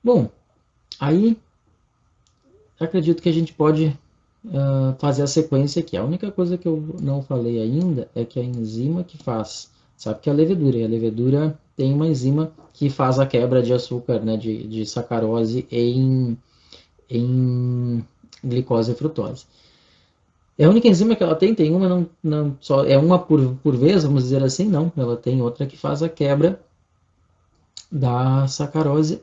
Bom, aí acredito que a gente pode fazer a sequência aqui. A única coisa que eu não falei ainda é que a enzima que faz, sabe que é a levedura, e a levedura tem uma enzima que faz a quebra de açúcar, né, de sacarose em glicose e frutose. É a única enzima que ela tem uma, não só, é uma por vez, vamos dizer assim, não. Ela tem outra que faz a quebra da sacarose,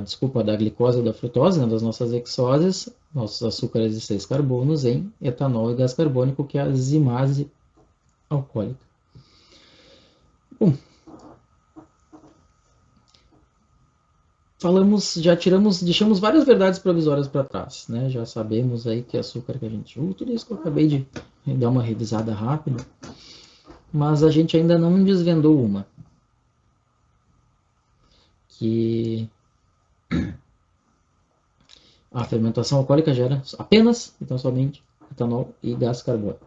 desculpa, da glicose ou da frutose, né, das nossas hexoses, nossos açúcares de 6 carbonos, em etanol e gás carbônico, que é a zimase alcoólica. Bom, deixamos várias verdades provisórias para trás, né? Já sabemos aí que açúcar que a gente usa, tudo isso que eu acabei de dar uma revisada rápida, mas a gente ainda não desvendou uma, que a fermentação alcoólica gera apenas, então somente, etanol e gás carbônico.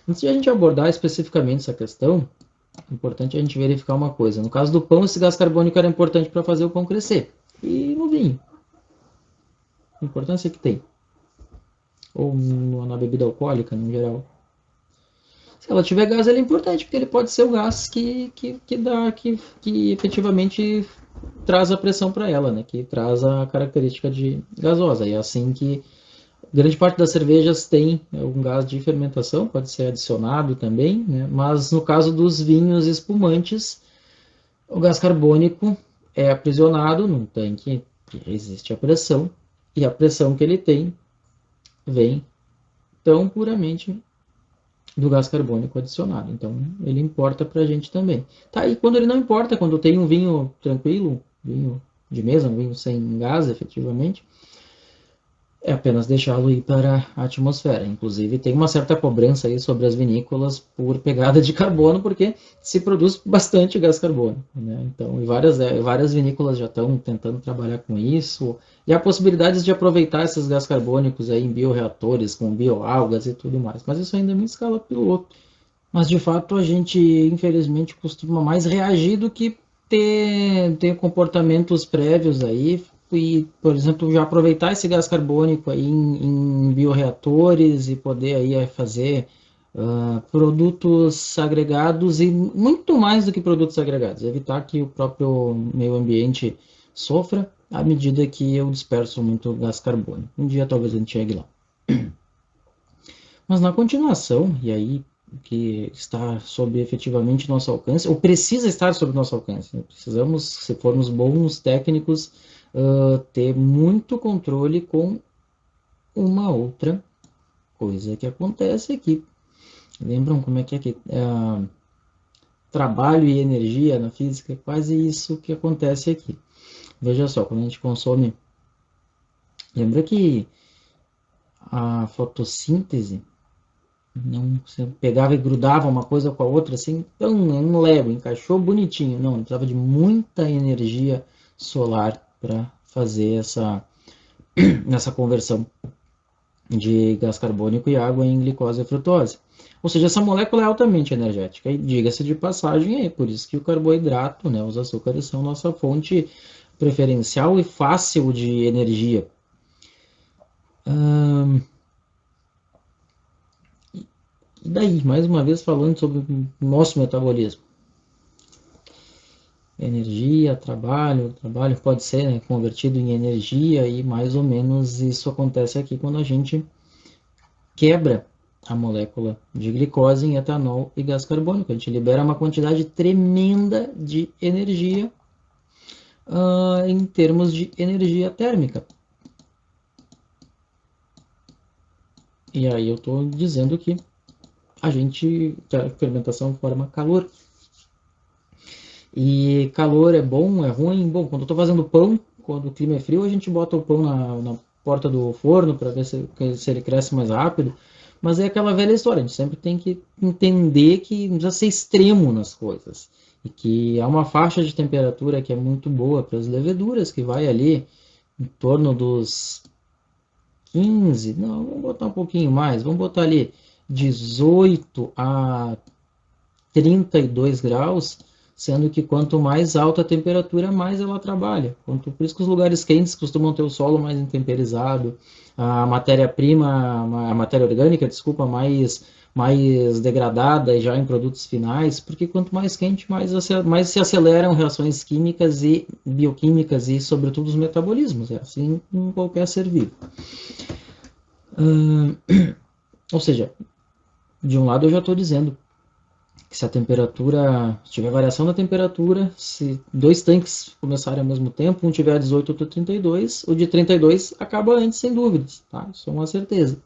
Antes de a gente abordar especificamente essa questão, é importante a gente verificar uma coisa. No caso do pão, esse gás carbônico era importante para fazer o pão crescer. E no vinho, a importância que tem. Ou na bebida alcoólica, no geral. Se ela tiver gás, ele é importante, porque ele pode ser o gás que efetivamente traz a pressão para ela, né? Que traz a característica de gasosa. E é assim que grande parte das cervejas tem um gás de fermentação, pode ser adicionado também, né? Mas no caso dos vinhos espumantes, o gás carbônico é aprisionado num tanque que resiste à pressão, e a pressão que ele tem vem tão puramente do gás carbônico adicionado. Então, ele importa para a gente também. Tá, e quando ele não importa, quando tem um vinho tranquilo, vinho de mesa, um vinho sem gás, efetivamente, é apenas deixá-lo ir para a atmosfera. Inclusive, tem uma certa cobrança aí sobre as vinícolas por pegada de carbono, porque se produz bastante gás carbônico, né? Então, várias vinícolas já estão tentando trabalhar com isso. E há possibilidades de aproveitar esses gás carbônicos aí em bioreatores, com bioalgas e tudo mais. Mas isso ainda é em escala piloto. Mas, de fato, a gente, infelizmente, costuma mais reagir do que ter comportamentos prévios aí e, por exemplo, já aproveitar esse gás carbônico aí em bioreatores e poder aí fazer produtos agregados e muito mais do que produtos agregados, evitar que o próprio meio ambiente sofra à medida que eu disperso muito gás carbônico. Um dia talvez a gente chegue lá. Mas na continuação, e aí que está sob efetivamente nosso alcance, ou precisa estar sob nosso alcance, né? Precisamos, se formos bons técnicos, ter muito controle com uma outra coisa que acontece aqui. Lembram como é que trabalho e energia na física? É quase isso que acontece aqui. Veja só, quando a gente consome. Lembra que a fotossíntese não, você pegava e grudava uma coisa com a outra assim, então um Lego, encaixou bonitinho. Não, precisava de muita energia solar para fazer essa conversão de gás carbônico e água em glicose e frutose. Ou seja, essa molécula é altamente energética. E diga-se de passagem, é por isso que o carboidrato, né, os açúcares, são nossa fonte preferencial e fácil de energia. E daí, mais uma vez falando sobre o nosso metabolismo. Energia, trabalho pode ser, né, convertido em energia e mais ou menos isso acontece aqui quando a gente quebra a molécula de glicose em etanol e gás carbônico. A gente libera uma quantidade tremenda de energia em termos de energia térmica. E aí eu estou dizendo que a fermentação forma calor. E calor é bom, é ruim. Bom, quando eu estou fazendo pão, quando o clima é frio, a gente bota o pão na porta do forno para ver se ele cresce mais rápido. Mas é aquela velha história, a gente sempre tem que entender que não precisa ser extremo nas coisas. E que há uma faixa de temperatura que é muito boa para as leveduras, que vai ali em torno dos 15, não, vamos botar um pouquinho mais, vamos botar ali 18 a 32 graus, sendo que quanto mais alta a temperatura, mais ela trabalha. Por isso que os lugares quentes costumam ter o solo mais intemperizado, a matéria-prima, a matéria orgânica, desculpa, mais degradada já em produtos finais, porque quanto mais quente, mais se aceleram reações químicas e bioquímicas e, sobretudo, os metabolismos. É assim em qualquer ser vivo. Ou seja, de um lado eu já estou dizendo que se a temperatura, se tiver variação da temperatura, se dois tanques começarem ao mesmo tempo, um tiver 18 outro 32, o de 32 acaba antes, sem dúvidas, tá? Isso é uma certeza.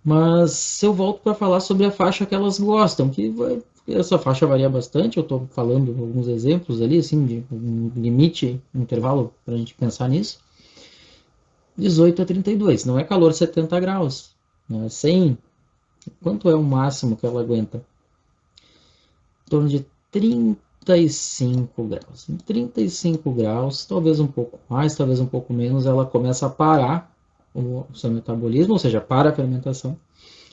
Mas se eu volto para falar sobre a faixa que elas gostam, essa faixa varia bastante, eu estou falando alguns exemplos ali, assim, de um limite, um intervalo para a gente pensar nisso. 18 a 32, não é calor 70 graus, não é 100. Quanto é o máximo que ela aguenta? Em torno de 35 graus. Em 35 graus, talvez um pouco mais, talvez um pouco menos, ela começa a parar o seu metabolismo, ou seja, para a fermentação,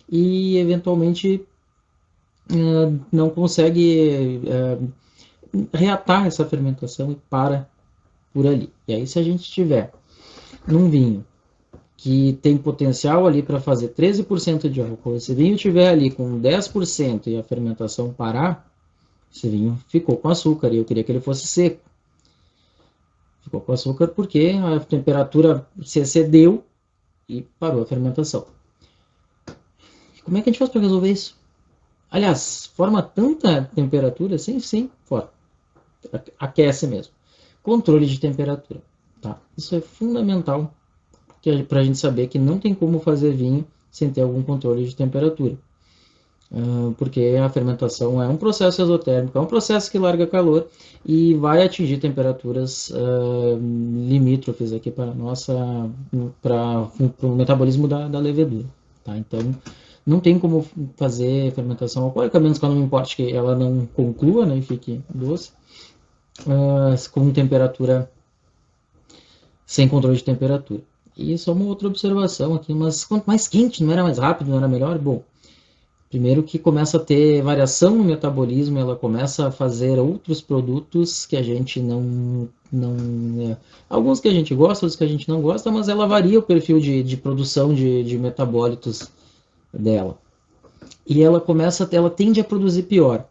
e eventualmente não consegue reatar essa fermentação e para por ali. E aí, se a gente tiver num vinho que tem potencial ali para fazer 13% de álcool, esse vinho tiver ali com 10% e a fermentação parar, esse vinho ficou com açúcar e eu queria que ele fosse seco. Ficou com açúcar porque a temperatura se excedeu e parou a fermentação. Como é que a gente faz para resolver isso? Aliás, forma tanta temperatura? Sim, forma. Aquece mesmo. Controle de temperatura. Tá? Isso é fundamental para a gente saber que não tem como fazer vinho sem ter algum controle de temperatura. Porque a fermentação é um processo exotérmico, é um processo que larga calor e vai atingir temperaturas limítrofes aqui para o metabolismo da levedura. Tá? Então, não tem como fazer fermentação alcoólica, a menos que não importe que ela não conclua, né, e fique doce, com temperatura, sem controle de temperatura. E só uma outra observação aqui, mas quanto mais quente, não era mais rápido, não era melhor? Bom, primeiro que começa a ter variação no metabolismo, ela começa a fazer outros produtos que a gente não alguns que a gente gosta, outros que a gente não gosta, mas ela varia o perfil de produção de metabólitos dela. E ela tende a produzir pior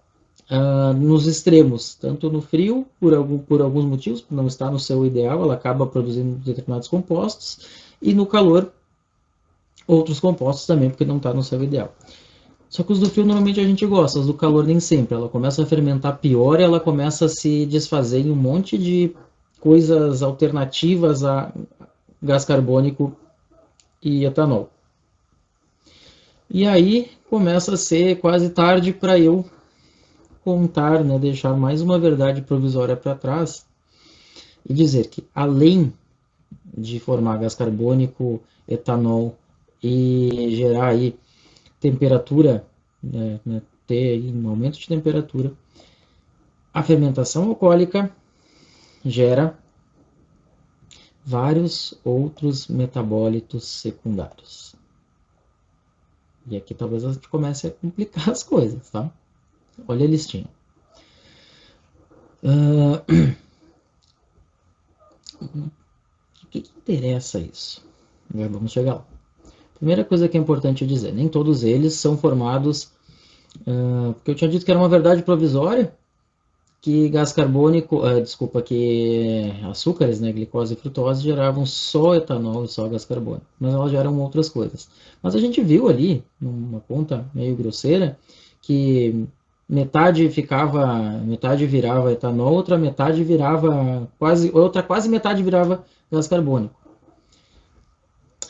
nos extremos, tanto no frio, por alguns motivos, não está no seu ideal, ela acaba produzindo determinados compostos, e no calor, outros compostos também, porque não está no seu ideal. Só que os do frio normalmente a gente gosta, os do calor nem sempre. Ela começa a fermentar pior e ela começa a se desfazer em um monte de coisas alternativas a gás carbônico e etanol. E aí começa a ser quase tarde para eu contar, né, deixar mais uma verdade provisória para trás e dizer que além de formar gás carbônico, etanol e gerar aí temperatura, ter aí um aumento de temperatura, a fermentação alcoólica gera vários outros metabólitos secundários. E aqui talvez a gente comece a complicar as coisas, tá? Olha a listinha. O que interessa isso? Já vamos chegar lá. Primeira coisa que é importante dizer, nem todos eles são formados, porque eu tinha dito que era uma verdade provisória, que gás carbônico, que açúcares, né, glicose e frutose geravam só etanol e só gás carbônico, mas elas geram outras coisas. Mas a gente viu ali, numa conta meio grosseira, que metade virava etanol, outra quase metade virava gás carbônico.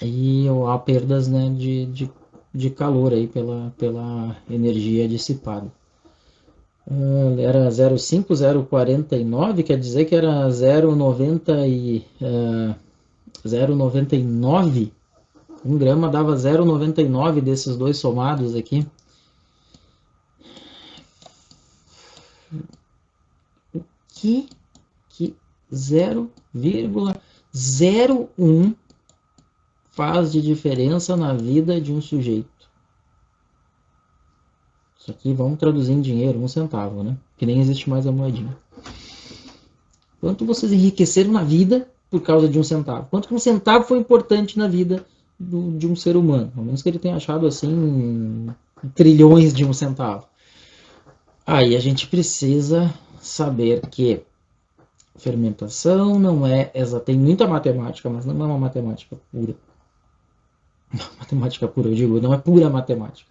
E há perdas, né, de calor aí pela energia dissipada. Era 0,5, 0,49, quer dizer que era 0,99. 1 grama dava 0,99 desses dois somados aqui. O que 0,01 faz de diferença na vida de um sujeito? Isso aqui vamos traduzir em dinheiro, 1 centavo, né? Que nem existe mais a moedinha. Quanto vocês enriqueceram na vida por causa de 1 centavo? Quanto que 1 centavo foi importante na vida de um ser humano? Ao menos que ele tenha achado assim trilhões de 1 centavo. Aí a gente precisa saber que fermentação não é tem muita matemática, mas não é uma matemática pura. Matemática pura, eu digo, não é pura matemática.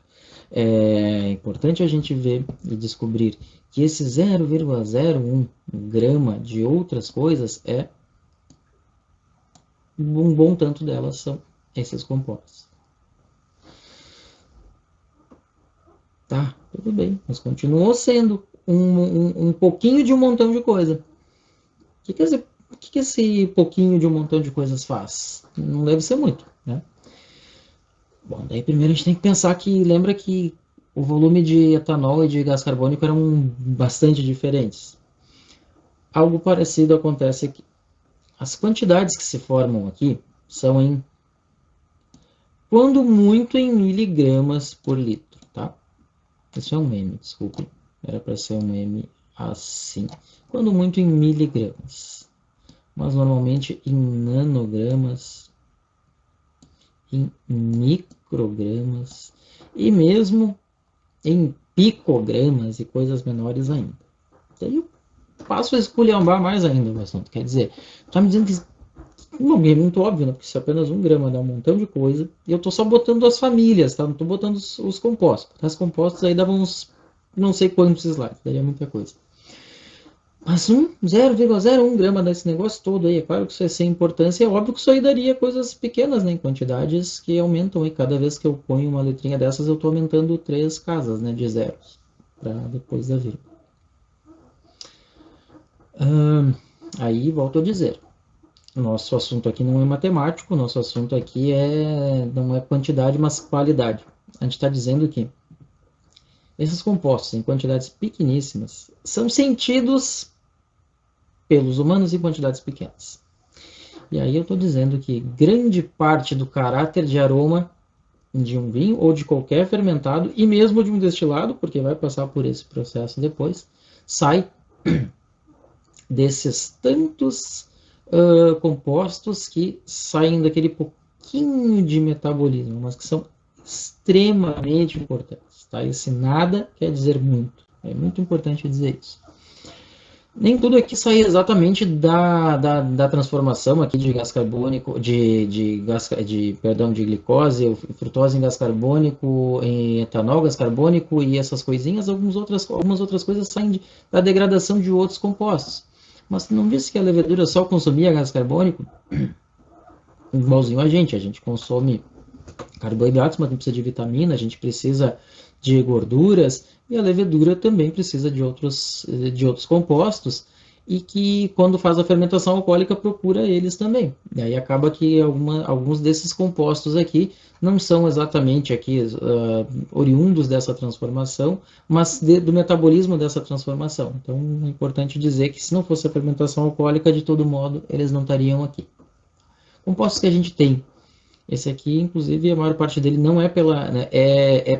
É importante a gente ver e descobrir que esse 0,01 grama de outras coisas um bom tanto delas são esses compostos. Tá, tudo bem, mas continuou sendo um pouquinho de um montão de coisa. O que esse pouquinho de um montão de coisas faz? Não deve ser muito, né? Bom, daí primeiro a gente tem que pensar que, lembra que o volume de etanol e de gás carbônico eram bastante diferentes. Algo parecido acontece aqui. As quantidades que se formam aqui são quando muito, em miligramas por litro, tá? Isso é um M, desculpe. Era para ser um M assim. Quando muito, em miligramas. Mas normalmente em nanogramas, em microgramas e mesmo em picogramas e coisas menores ainda. Daí eu passo a esculhambar mais ainda o assunto. Quer dizer, tá me dizendo que não, é muito óbvio, né? Porque se apenas 1 grama dá um montão de coisa, e eu tô só botando as famílias, tá? Não tô botando os compostos. As compostos aí davam uns não sei quantos slides, daria muita coisa. Mas 0,01 grama desse negócio todo aí, é claro que isso é sem importância, é óbvio que isso aí daria coisas pequenas, né? Em quantidades que aumentam, e cada vez que eu ponho uma letrinha dessas, eu tô aumentando 3 casas, né? De zeros, para depois da vírgula. Aí, volto a dizer, nosso assunto aqui não é matemático, nosso assunto aqui não é quantidade, mas qualidade. A gente está dizendo que esses compostos em quantidades pequeníssimas são sentidos pelos humanos em quantidades pequenas. E aí eu estou dizendo que grande parte do caráter de aroma de um vinho ou de qualquer fermentado, e mesmo de um destilado, porque vai passar por esse processo depois, sai desses tantos compostos que saem daquele pouquinho de metabolismo, mas que são extremamente importantes. Tá? Esse nada quer dizer muito. É muito importante dizer isso. Nem tudo aqui sai exatamente da transformação aqui de gás carbônico, de glicose, ou frutose em gás carbônico, em etanol, gás carbônico e essas coisinhas. Algumas outras coisas saem da degradação de outros compostos. Mas não disse que a levedura só consumia gás carbônico? Igualzinho a gente consome carboidratos, mas não precisa de vitamina, a gente precisa de gorduras, e a levedura também precisa de outros compostos, e que quando faz a fermentação alcoólica procura eles também. E aí acaba que alguns desses compostos aqui não são exatamente aqui oriundos dessa transformação, mas do metabolismo dessa transformação. Então é importante dizer que se não fosse a fermentação alcoólica, de todo modo, eles não estariam aqui. Compostos que a gente tem. Esse aqui, inclusive, a maior parte dele não é pela, né,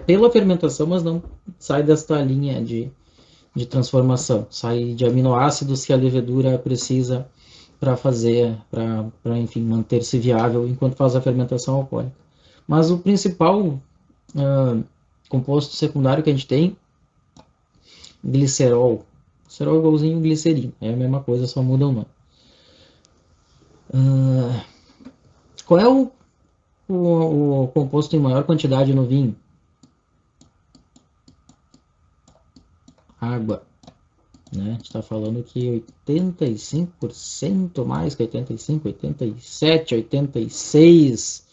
pela fermentação, mas não sai desta linha de transformação. Sai de aminoácidos que a levedura precisa para fazer, enfim, manter-se viável enquanto faz a fermentação alcoólica. Mas o principal composto secundário que a gente tem, glicerol. Glicerol é igualzinho glicerina, é a mesma coisa, só muda o nome. Qual é o composto em maior quantidade no vinho? Água. Né? A gente está falando que 85% mais que 85%, 87%, 86%,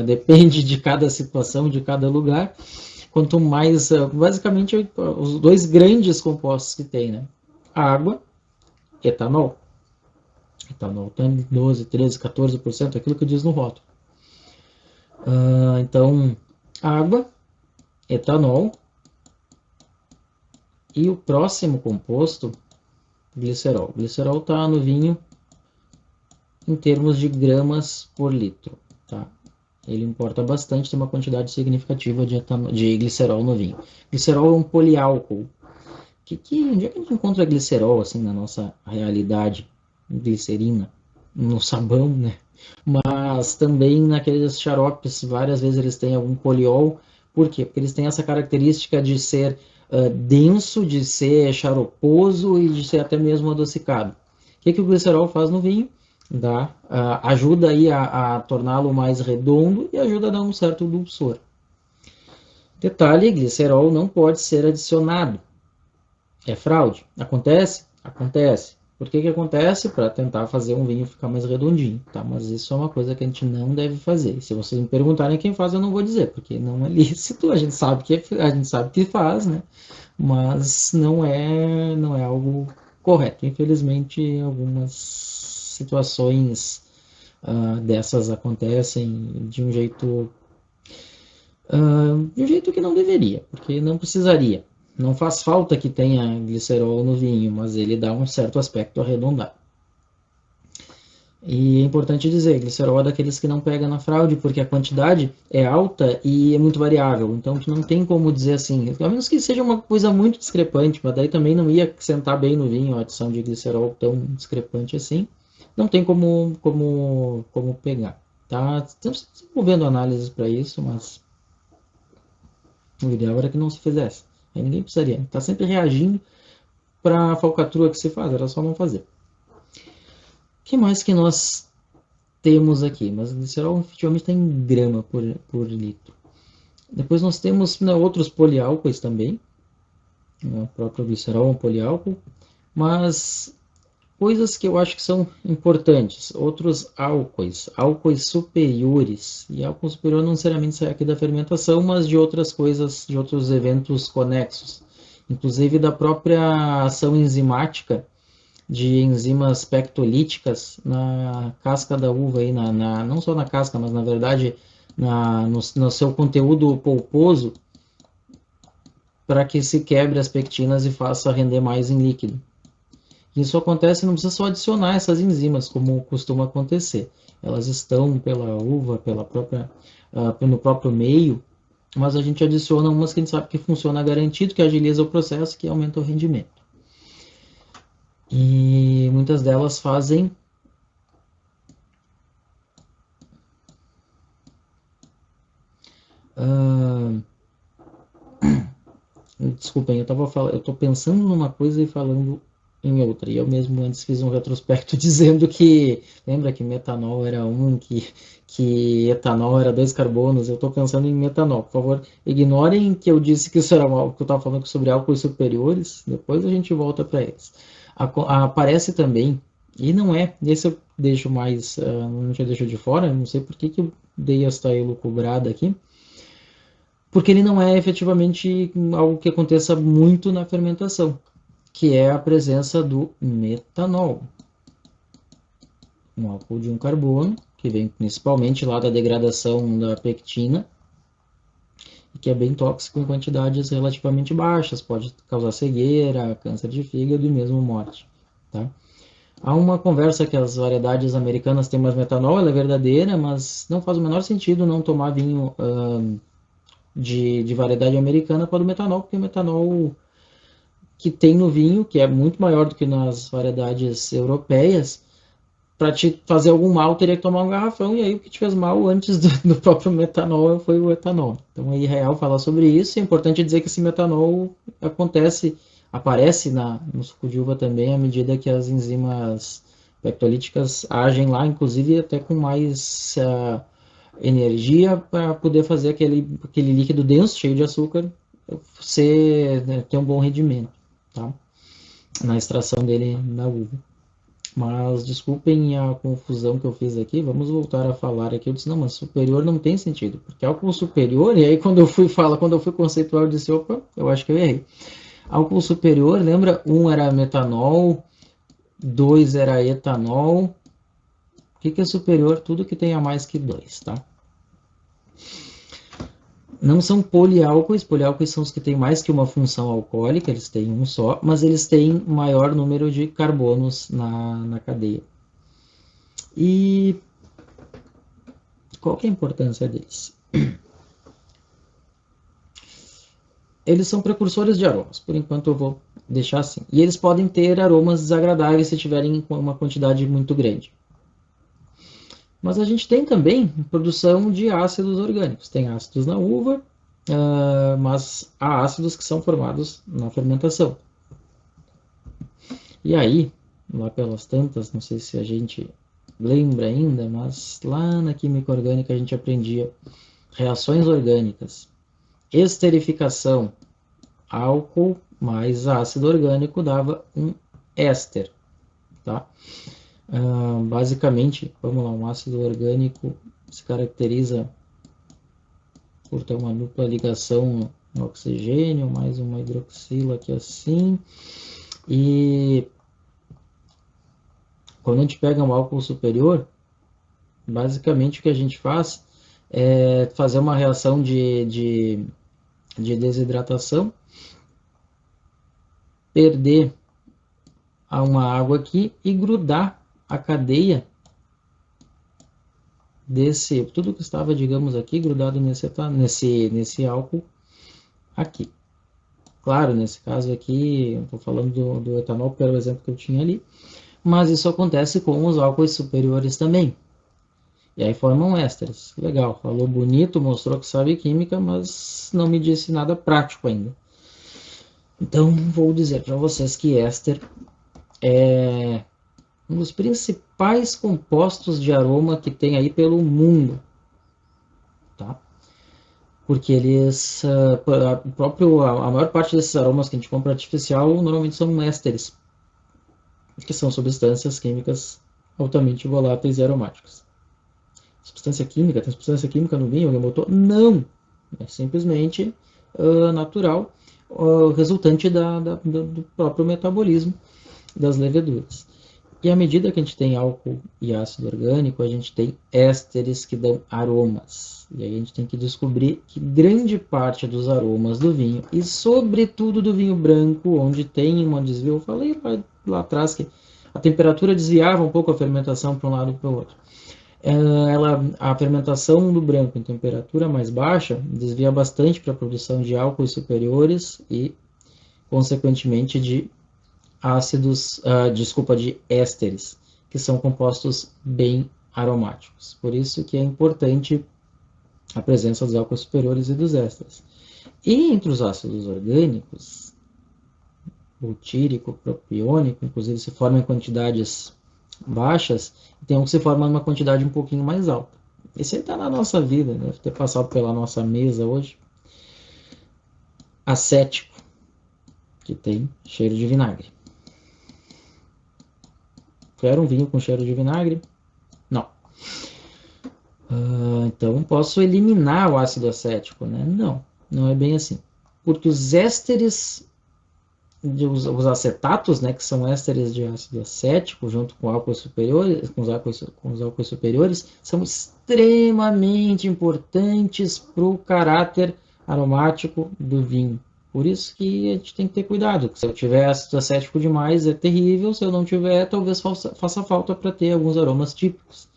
depende de cada situação, de cada lugar. Quanto mais, basicamente, os dois grandes compostos que tem, né? Água, etanol. Etanol tem 12%, 13%, 14%, aquilo que diz no rótulo. Então, água, etanol, e o próximo composto, glicerol. Glicerol está no vinho em termos de gramas por litro. Tá? Ele importa bastante, tem uma quantidade significativa de glicerol no vinho. Glicerol é um poliálcool. Onde é que a gente encontra glicerol assim na nossa realidade? Glicerina, no sabão, né? Mas também naqueles xaropes, várias vezes eles têm algum poliol. Por quê? Porque eles têm essa característica de ser denso, de ser xaroposo e de ser até mesmo adocicado. O que o glicerol faz no vinho? Ajuda aí a torná-lo mais redondo e ajuda a dar um certo dulçor. Detalhe, glicerol não pode ser adicionado. É fraude? Acontece? Acontece. Por que acontece? Para tentar fazer um vinho ficar mais redondinho, tá? Mas isso é uma coisa que a gente não deve fazer. Se vocês me perguntarem quem faz, eu não vou dizer, porque não é lícito, a gente sabe que faz, né? Mas não é algo correto. Infelizmente, algumas situações dessas acontecem de um jeito que não deveria, porque não precisaria. Não faz falta que tenha glicerol no vinho, mas ele dá um certo aspecto arredondado. E é importante dizer, glicerol é daqueles que não pega na fraude, porque a quantidade é alta e é muito variável. Então, tu não tem como dizer assim, a menos que seja uma coisa muito discrepante, mas daí também não ia sentar bem no vinho a adição de glicerol tão discrepante assim. Não tem como pegar, tá? Estamos desenvolvendo análises para isso, mas o ideal era que não se fizesse. Aí ninguém precisaria. Está sempre reagindo para a falcatrua que se faz, era só não fazer. O que mais que nós temos aqui? Mas o glicerol efetivamente está em grama por litro. Depois nós temos outros poliálcoois também. O próprio glicerol é um poliálcool. Mas coisas que eu acho que são importantes. Outros álcoois superiores. E álcool superior não necessariamente sai aqui da fermentação, mas de outras coisas, de outros eventos conexos. Inclusive da própria ação enzimática de enzimas pectolíticas na casca da uva, aí, não só na casca, mas na verdade no seu conteúdo polposo, para que se quebre as pectinas e faça render mais em líquido. Isso acontece, não precisa só adicionar essas enzimas, como costuma acontecer. Elas estão pela uva, no próprio meio, mas a gente adiciona umas que a gente sabe que funciona garantido, que agiliza o processo, que aumenta o rendimento. E muitas delas fazem desculpem, eu tô pensando numa coisa e falando em outra. E eu mesmo antes fiz um retrospecto dizendo que, lembra que metanol era que etanol era 2 carbonos. Eu tô pensando em metanol. Por favor, ignorem que eu disse que isso era algo que eu estava falando sobre álcoois superiores. Depois a gente volta para eles. Aparece também, e não é, esse eu deixo mais, não te deixo de fora, não sei por que eu dei esta elucubrada aqui, porque ele não é efetivamente algo que aconteça muito na fermentação, que é a presença do metanol, um álcool de um carbono, que vem principalmente lá da degradação da pectina, e que é bem tóxico em quantidades relativamente baixas, pode causar cegueira, câncer de fígado e mesmo morte. Tá? Há uma conversa que as variedades americanas têm mais metanol, ela é verdadeira, mas não faz o menor sentido não tomar vinho de variedade americana para o metanol, porque o metanol que tem no vinho, que é muito maior do que nas variedades europeias, para te fazer algum mal, teria que tomar um garrafão, e aí o que te fez mal antes do próprio metanol foi o etanol. Então é irreal falar sobre isso, é importante dizer que esse metanol aparece no suco de uva também, à medida que as enzimas pectolíticas agem lá, inclusive até com mais energia para poder fazer aquele líquido denso, cheio de açúcar, ter um bom rendimento, tá? Na extração dele na uva. Mas desculpem a confusão que eu fiz aqui, vamos voltar a falar aqui. Eu disse, não, mas superior não tem sentido, porque álcool superior, e aí quando eu fui conceitual, eu disse, opa, eu acho que eu errei. Álcool superior, lembra? 1 era metanol, 2 era etanol. O que é superior? Tudo que tenha mais que 2, tá? Não são poliálcoois são os que têm mais que uma função alcoólica, eles têm um só, mas eles têm maior número de carbonos na cadeia. E Qual que é a importância deles? Eles são precursores de aromas, por enquanto eu vou deixar assim. E eles podem ter aromas desagradáveis se tiverem uma quantidade muito grande. Mas a gente tem também produção de ácidos orgânicos. Tem ácidos na uva, mas há ácidos que são formados na fermentação. E aí, lá pelas tantas, não sei se a gente lembra ainda, mas lá na química orgânica a gente aprendia reações orgânicas, esterificação, álcool mais ácido orgânico dava um éster, tá? Basicamente, vamos lá, um ácido orgânico se caracteriza por ter uma dupla ligação no oxigênio, mais uma hidroxila aqui assim, e quando a gente pega um álcool superior, basicamente o que a gente faz é fazer uma reação de desidratação, perder uma água aqui e grudar a cadeia desse, tudo que estava, digamos, aqui, grudado nesse álcool aqui. Claro, nesse caso aqui, estou falando do etanol, pelo exemplo que eu tinha ali, mas isso acontece com os álcoois superiores também. E aí formam ésteres. Legal, falou bonito, mostrou que sabe química, mas não me disse nada prático ainda. Então, vou dizer para vocês que éster é um dos principais compostos de aroma que tem aí pelo mundo, tá? Porque eles, a maior parte desses aromas que a gente compra artificial normalmente são ésteres, que são substâncias químicas altamente voláteis e aromáticas. Substância química? Tem substância química no vinho? Alguém botou? Não! É simplesmente natural, resultante do próprio metabolismo das leveduras. E à medida que a gente tem álcool e ácido orgânico, a gente tem ésteres que dão aromas. E aí a gente tem que descobrir que grande parte dos aromas do vinho, e sobretudo do vinho branco, onde tem uma desvio, eu falei lá atrás que a temperatura desviava um pouco a fermentação para um lado e para o outro. A fermentação do branco em temperatura mais baixa desvia bastante para a produção de álcoois superiores e, consequentemente, de ácidos, de ésteres, que são compostos bem aromáticos. Por isso que é importante a presença dos álcoois superiores e dos ésteres. E entre os ácidos orgânicos, butírico, propiônico, inclusive se forma em quantidades baixas, e tem um que se forma numa quantidade um pouquinho mais alta. Esse aí está na nossa vida, deve ter passado pela nossa mesa hoje. Acético, que tem cheiro de vinagre. Quero um vinho com cheiro de vinagre? Não. Então posso eliminar o ácido acético, né? Não, não é bem assim. Porque os ésteres, os acetatos, né, que são ésteres de ácido acético, junto com álcoois superiores, com os álcoois superiores, são extremamente importantes para o caráter aromático do vinho. Por isso que a gente tem que ter cuidado. Se eu tiver ácido acético demais, é terrível. Se eu não tiver, talvez faça falta para ter alguns aromas típicos.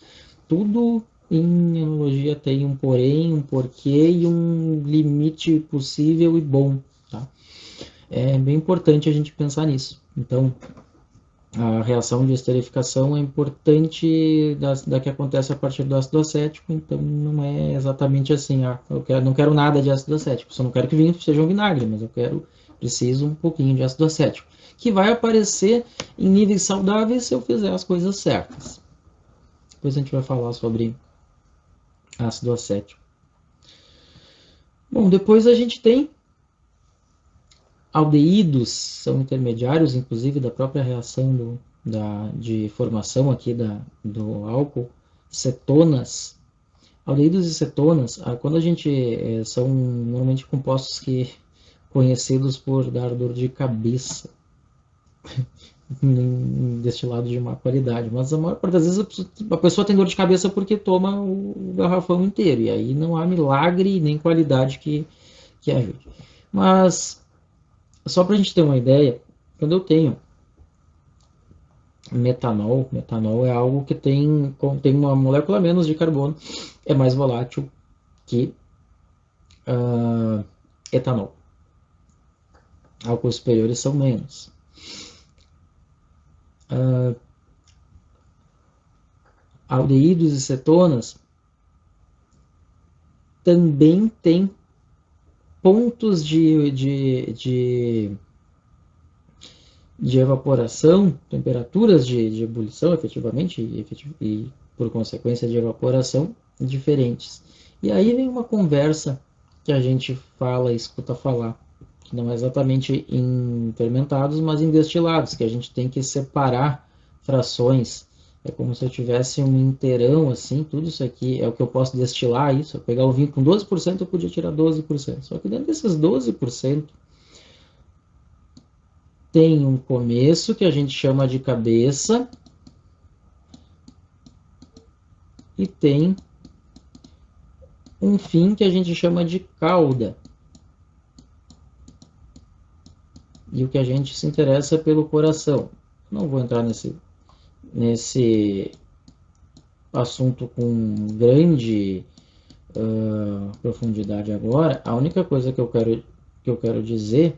Tudo em enologia tem um porém, um porquê e um limite possível e bom. Tá? É bem importante a gente pensar nisso. Então, a reação de esterificação é importante da que acontece a partir do ácido acético, então não é exatamente assim, não quero nada de ácido acético, só não quero que o vinho seja um vinagre, mas preciso um pouquinho de ácido acético, que vai aparecer em níveis saudáveis se eu fizer as coisas certas. Depois a gente vai falar sobre ácido acético. Bom, depois a gente tem aldeídos, são intermediários, inclusive, da própria reação de formação aqui do álcool, cetonas. Aldeídos e cetonas, quando a gente são normalmente compostos que conhecidos por dar dor de cabeça em destilado de má qualidade, mas a maior parte das vezes a pessoa tem dor de cabeça porque toma o garrafão inteiro, e aí não há milagre nem qualidade que ajude. Mas só para a gente ter uma ideia, quando eu tenho metanol. Metanol é algo que tem uma molécula menos de carbono, é mais volátil que etanol. Álcools superiores são menos. Aldeídos e cetonas também tem pontos de evaporação, temperaturas de ebulição, efetivamente, e por consequência de evaporação, diferentes. E aí vem uma conversa que a gente fala e escuta falar, que não é exatamente em fermentados, mas em destilados, que a gente tem que separar frações. É como se eu tivesse um inteirão, assim, tudo isso aqui é o que eu posso destilar, isso. Eu pegar o vinho com 12%, eu podia tirar 12%. Só que dentro desses 12%, tem um começo que a gente chama de cabeça e tem um fim que a gente chama de cauda. E o que a gente se interessa é pelo coração. Não vou entrar nesse assunto com grande profundidade agora. A única coisa que eu quero dizer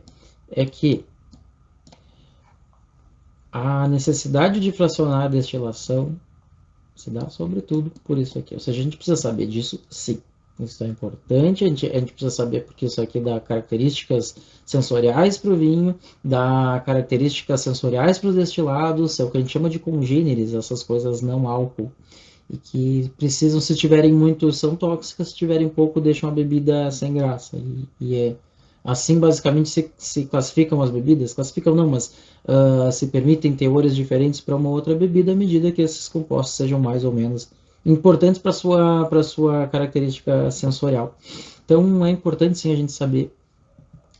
é que a necessidade de fracionar a destilação se dá sobretudo por isso aqui. Ou seja, a gente precisa saber disso, sim. Isso é importante, a gente precisa saber porque isso aqui dá características sensoriais para o vinho, dá características sensoriais para os destilados, é o que a gente chama de congêneres, essas coisas não álcool, e que precisam, se tiverem muito, são tóxicas, se tiverem pouco, deixam a bebida sem graça. E é assim, basicamente, se classificam as bebidas, classificam não, mas se permitem teores diferentes para uma outra bebida à medida que esses compostos sejam mais ou menos importantes para sua característica sensorial. Então é importante sim a gente saber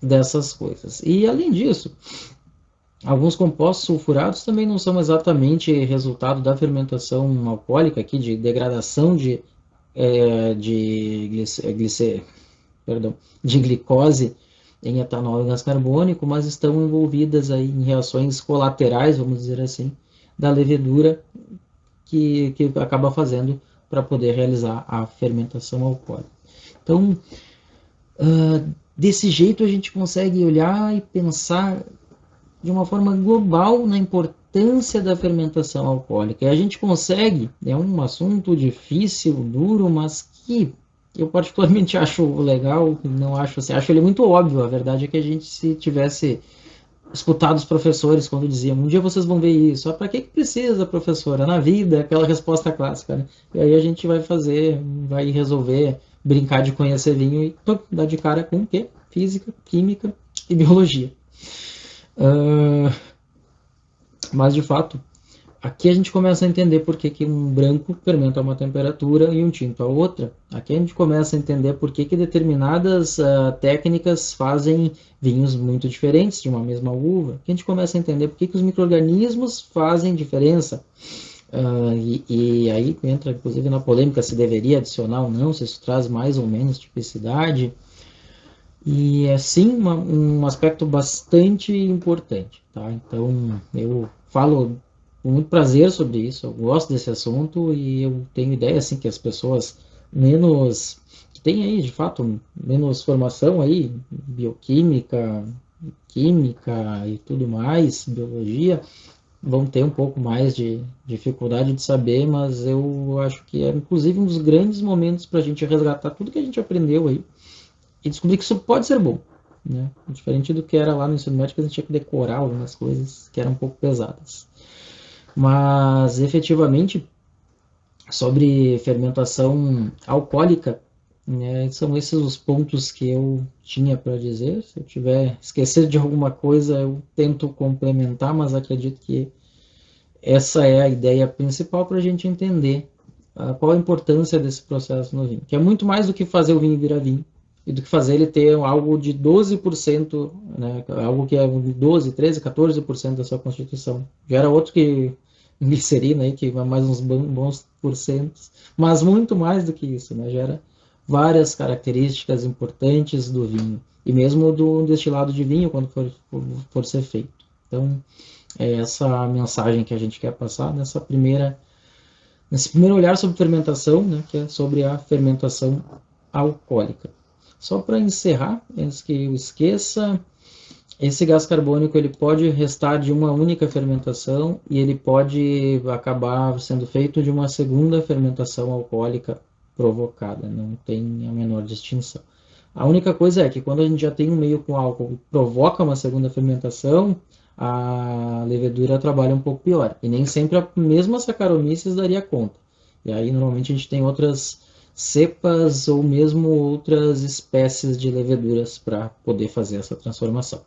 dessas coisas. E além disso, alguns compostos sulfurados também não são exatamente resultado da fermentação alcoólica aqui, de degradação de glicose em etanol e gás carbônico, mas estão envolvidas aí em reações colaterais, vamos dizer assim, da levedura que acaba fazendo para poder realizar a fermentação alcoólica. Então, desse jeito a gente consegue olhar e pensar de uma forma global na importância da fermentação alcoólica. E a gente consegue, é um assunto difícil, duro, mas que eu particularmente acho legal, não acho assim, acho ele muito óbvio. A verdade é que a gente, se tivesse escutado os professores quando diziam, um dia vocês vão ver isso, para que precisa, professora? Na vida, aquela resposta clássica, né? E aí a gente vai resolver brincar de conhecer vinho e dar de cara com o quê? Física, química e biologia. Mas de fato, aqui a gente começa a entender por que um branco fermenta a uma temperatura e um tinto a outra. Aqui a gente começa a entender por que determinadas técnicas fazem vinhos muito diferentes de uma mesma uva. Aqui a gente começa a entender por que os micro-organismos fazem diferença. E aí entra, inclusive, na polêmica se deveria adicionar ou não, se isso traz mais ou menos tipicidade. E é sim um aspecto bastante importante, tá? Então, eu falo com muito prazer sobre isso, eu gosto desse assunto e eu tenho ideia, assim, que as pessoas que têm aí, de fato, menos formação aí, bioquímica, química e tudo mais, biologia, vão ter um pouco mais de dificuldade de saber, mas eu acho que é, inclusive, um dos grandes momentos para a gente resgatar tudo que a gente aprendeu aí e descobrir que isso pode ser bom, né? Diferente do que era lá no ensino médio, que a gente tinha que decorar algumas coisas que eram um pouco pesadas. Mas, efetivamente, sobre fermentação alcoólica, né, são esses os pontos que eu tinha para dizer. Se eu tiver esquecido de alguma coisa, eu tento complementar, mas acredito que essa é a ideia principal para a gente entender qual a importância desse processo no vinho, que é muito mais do que fazer o vinho virar vinho, e do que fazer ele ter algo de 12%, né, algo que é 12, 13, 14% da sua constituição. Gera outro que glicerina aí, que vai mais uns bons porcentos, mas muito mais do que isso, né, gera várias características importantes do vinho, e mesmo do destilado de vinho, quando for ser feito. Então, É essa a mensagem que a gente quer passar nesse primeiro olhar sobre fermentação, né, que é sobre a fermentação alcoólica. Só para encerrar, antes que eu esqueça, esse gás carbônico ele pode restar de uma única fermentação e ele pode acabar sendo feito de uma segunda fermentação alcoólica provocada, não tem a menor distinção. A única coisa é que quando a gente já tem um meio com álcool e provoca uma segunda fermentação, a levedura trabalha um pouco pior. E nem sempre a mesma Saccharomyces daria conta. E aí normalmente a gente tem outras cepas ou mesmo outras espécies de leveduras para poder fazer essa transformação.